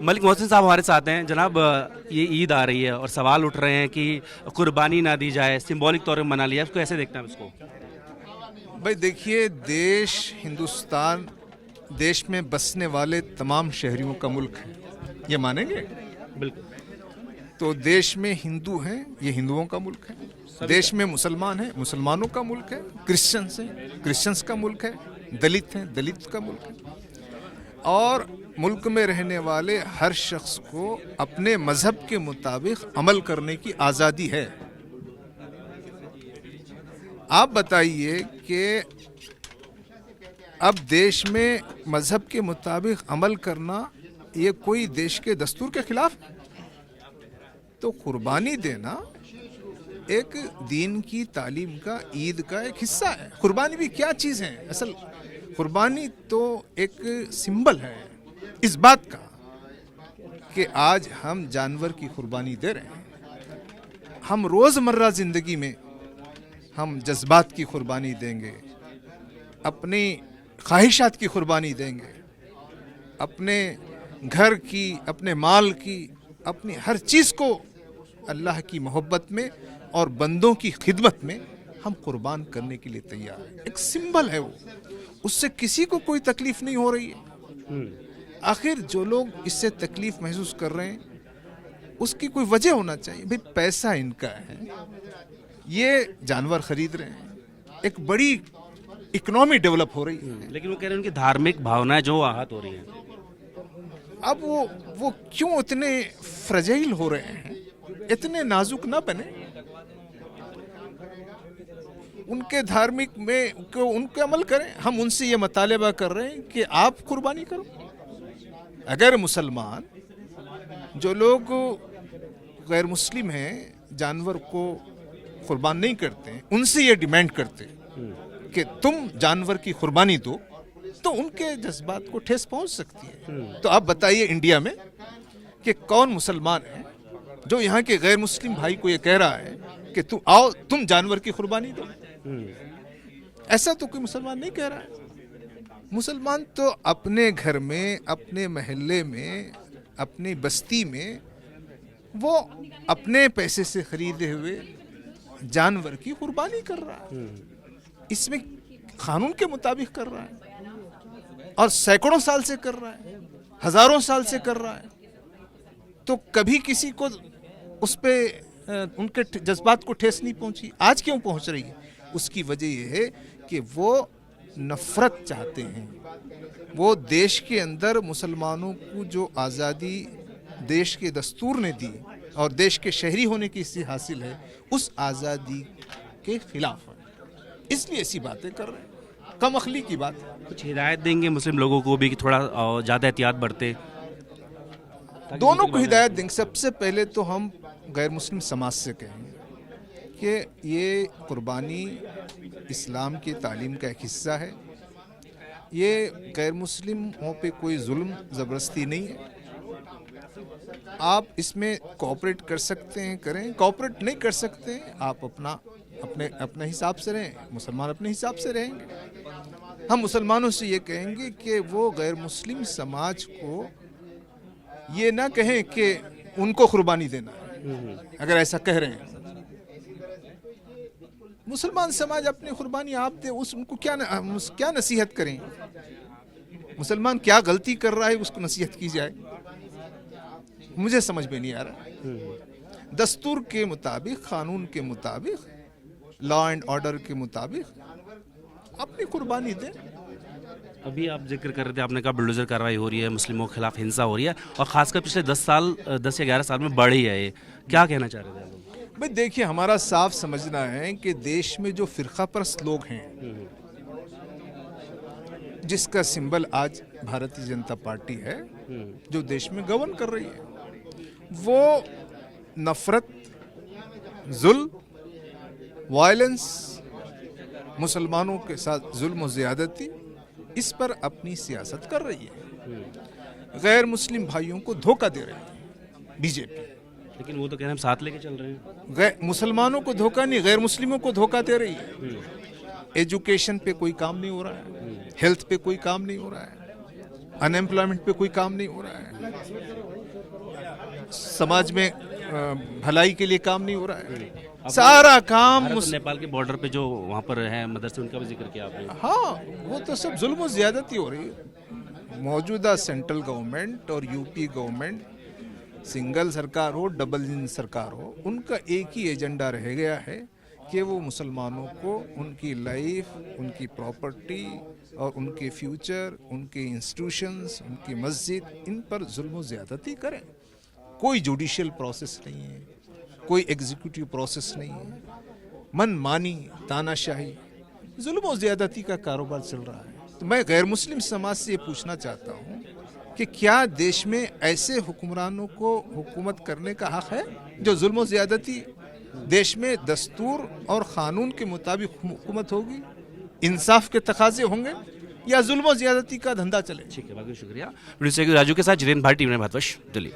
मलिक मोहसिन साहब हमारे साथ हैं। जनाब, ये ईद आ रही है और सवाल उठ रहे हैं कि कुर्बानी ना दी जाए, सिंबॉलिक तौर पर मना लिया, उसको ऐसे देखते हैं इसको? भाई देखिए, देश हिंदुस्तान देश में बसने वाले तमाम शहरियों का मुल्क है, ये मानेंगे? बिल्कुल। तो देश में हिंदू हैं, ये हिंदुओं का मुल्क है। देश में मुसलमान हैं, मुसलमानों का मुल्क है। क्रिश्चियंस हैं, क्रिश्चियंस का मुल्क है। दलित हैं, दलित का मुल्क है। और मुल्क में रहने वाले हर शख्स को अपने मजहब के मुताबिक अमल करने की आज़ादी है। आप बताइए कि अब देश में मजहब के मुताबिक अमल करना ये कोई देश के दस्तूर के खिलाफ है? तो कुर्बानी देना एक दीन की तालीम का, ईद का एक हिस्सा है। कुर्बानी भी क्या चीज़ है? असल कुर्बानी तो एक सिंबल है इस बात का कि आज हम जानवर की कुर्बानी दे रहे हैं। हम रोज़मर्रा ज़िंदगी में हम जज्बात की कुर्बानी देंगे, अपनी ख्वाहिशात की कुर्बानी देंगे, अपने घर की, अपने माल की, अपनी हर चीज़ को अल्लाह की मोहब्बत में और बंदों की खिदमत में हम कुर्बान करने के लिए तैयार हैं। एक सिंबल है वो, उससे किसी को कोई तकलीफ नहीं हो रही है। आखिर जो लोग इससे तकलीफ महसूस कर रहे हैं उसकी कोई वजह होना चाहिए। भाई पैसा इनका है, ये जानवर खरीद रहे हैं, एक बड़ी इकोनॉमी डेवलप हो रही है। लेकिन वो कह रहे हैं उनकी धार्मिक भावनाएं जो आहत हो रही हैं। अब वो क्यों इतने फ्रजाइल हो रहे हैं? इतने नाजुक ना बने। उनके धार्मिक में उनके अमल करें। हम उनसे ये मुतालबा कर रहे हैं कि आप कुर्बानी करो। अगर मुसलमान, जो लोग गैर मुस्लिम हैं, जानवर को कुर्बान नहीं करते, उनसे ये डिमांड करते कि तुम जानवर की कुर्बानी दो, तो उनके जज्बात को ठेस पहुंच सकती है। तो आप बताइए इंडिया में कि कौन मुसलमान है जो यहाँ के गैर मुस्लिम भाई को ये कह रहा है कि तुम आओ, तुम जानवर की कुर्बानी दो? ऐसा तो कोई मुसलमान नहीं कह रहा है। मुसलमान तो अपने घर में, अपने महल्ले में, अपनी बस्ती में वो अपने पैसे से खरीदे हुए जानवर की कुर्बानी कर रहा है। इसमें कानून के मुताबिक कर रहा है और सैकड़ों साल से कर रहा है, हजारों साल से कर रहा है। तो कभी किसी को उस पे उनके जज्बात को ठेस नहीं पहुंची। आज क्यों पहुंच रही है? उसकी वजह यह है कि वो नफरत चाहते हैं। वो देश के अंदर मुसलमानों को जो आज़ादी देश के दस्तूर ने दी और देश के शहरी होने की इससे हासिल है, उस आज़ादी के खिलाफ है। इसलिए ऐसी बातें कर रहे हैं। कम अखली की बात है। कुछ हिदायत देंगे मुस्लिम लोगों को भी कि थोड़ा ज़्यादा एहतियात बरते? दोनों को हिदायत देंगे। सबसे पहले तो हम गैर मुस्लिम समाज से कहेंगे कि ये कुर्बानी इस्लाम की तालीम का एक हिस्सा है। ये गैर मुस्लिमों पे कोई जुल्म ज़बरदस्ती नहीं है। आप इसमें कोऑपरेट कर सकते हैं, करें। कोऑपरेट नहीं कर सकते हैं, आप अपने हिसाब से रहें। मुसलमान अपने हिसाब से रहेंगे। हम मुसलमानों से ये कहेंगे कि वो गैर मुस्लिम समाज को ये ना कहें कि उनको कुर्बानी देना है। अगर ऐसा कह रहे हैं, मुसलमान समाज अपनी कुर्बानी आप दे, उनको क्या नसीहत करें? मुसलमान क्या गलती कर रहा है उसको नसीहत की जाए? मुझे समझ में नहीं आ रहा। दस्तूर के मुताबिक, कानून के मुताबिक, लॉ एंड ऑर्डर के मुताबिक अपनी कुर्बानी दें। अभी आप जिक्र कर रहे थे, आपने कहा बुलडोजर कार्रवाई हो रही है, मुस्लिमों के खिलाफ हिंसा हो रही है और खासकर पिछले 10 या 11 साल में बढ़ी है। ये क्या कहना चाह रहे थे आप? भाई देखिए, हमारा साफ समझना है कि देश में जो फिरका परस्त लोग हैं, जिसका सिंबल आज भारतीय जनता पार्टी है, जो देश में गवर्न कर रही है, वो नफरत, जुल्म, वायलेंस, मुसलमानों के साथ जुल्म और ज़्यादती, इस पर अपनी सियासत कर रही है। गैर मुस्लिम भाइयों को धोखा दे रही है बीजेपी। लेकिन वो तो कह रहे हैं हम साथ लेके चल रहे हैं। मुसलमानों को धोखा नहीं, गैर मुस्लिमों को धोखा दे रही है। एजुकेशन पे कोई काम नहीं हो रहा है, हेल्थ पे कोई काम नहीं हो रहा है, अनएम्प्लॉयमेंट पे कोई काम नहीं हो रहा है, समाज में भलाई के लिए काम नहीं हो रहा है, सारा काम भारत और नेपाल के बॉर्डर पे जो वहाँ पर है मदरसे, उनका भी जिक्र किया आपने। हाँ, वो तो सब जुल्म और ज्यादती हो रही है। मौजूदा सेंट्रल गवर्नमेंट और यूपी गवर्नमेंट, सिंगल सरकार हो डबल इंजन सरकार हो, उनका एक ही एजेंडा रह गया है कि वो मुसलमानों को उनकी लाइफ, उनकी प्रॉपर्टी और उनके फ्यूचर, उनके इंस्टीट्यूशंस, उनकी मस्जिद, इन पर जुल्म और ज्यादती करें। कोई जुडिशियल प्रोसेस नहीं है, कोई एग्जीक्यूटिव प्रोसेस नहीं है, मनमानी, तानाशाही, जुल्म और ज्यादती का कारोबार चल रहा है। तो मैं गैर मुस्लिम समाज से ये पूछना चाहता हूँ कि क्या देश में ऐसे हुक्मरानों को हुकूमत करने का हक है जो जुल्म और ज्यादती, देश में दस्तूर और कानून के मुताबिक हुकूमत होगी, इंसाफ के तकाजे होंगे, या जुल्म और ज्यादती का धंधा चले? ठीक है, बहुत शुक्रिया। प्रोड्यूसर राजू के साथ जितेंद्र भाटी, टीवी भारतवर्ष, दिल्ली।